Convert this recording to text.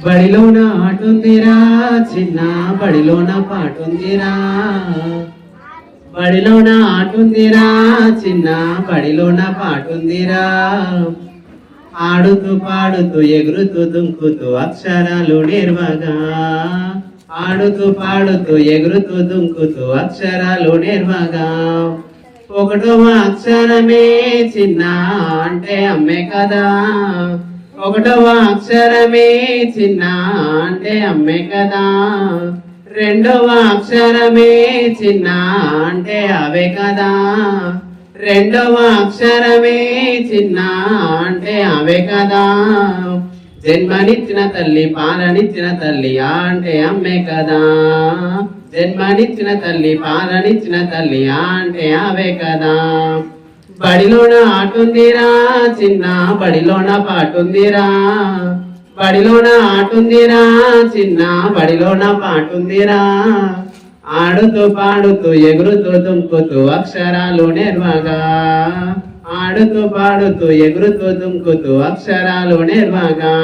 బడిలోన ఆటుందిరా చిన్న బడిలోన పాటుందిరా బడిలోన ఆటుందిరా చిన్న బడిలోన పాటుందిరా ఆడుతూ పాడుతూ ఎగురుతూ దుంకుతూ అక్షరాలు నేర్వగా ఆడుతూ పాడుతూ ఎగురుతూ దుంకుతూ అక్షరాలు నేర్వగా ఒకటవ అక్షరమే చిన్న అంటే అమ్మే కదా ఒకటవ అక్షరమే చిన్న అంటే అమ్మే కదా రెండవ అక్షరమే చిన్న అంటే అవే కదా రెండవ అక్షరమే చిన్న అంటే అవే కదా జన్మనిచ్చిన తల్లి పాలనిచ్చిన తల్లి అంటే అమ్మే కదా జన్మనిచ్చిన తల్లి పాలనిచ్చిన తల్లి అంటే అవే కదా బడిలోన ఆటుందిరా చిన్న బడిలోన పాటుందిరా బడిలోన ఆటుందిరా చిన్న బడిలోన పాటుందిరా ఆడుతూ పాడుతూ ఎగురుతూ దుంకుతూ అక్షరాలు నేర్వగా ఆడుతూ పాడుతూ ఎగురుతూ దుంకుతూ అక్షరాలు నేర్వగా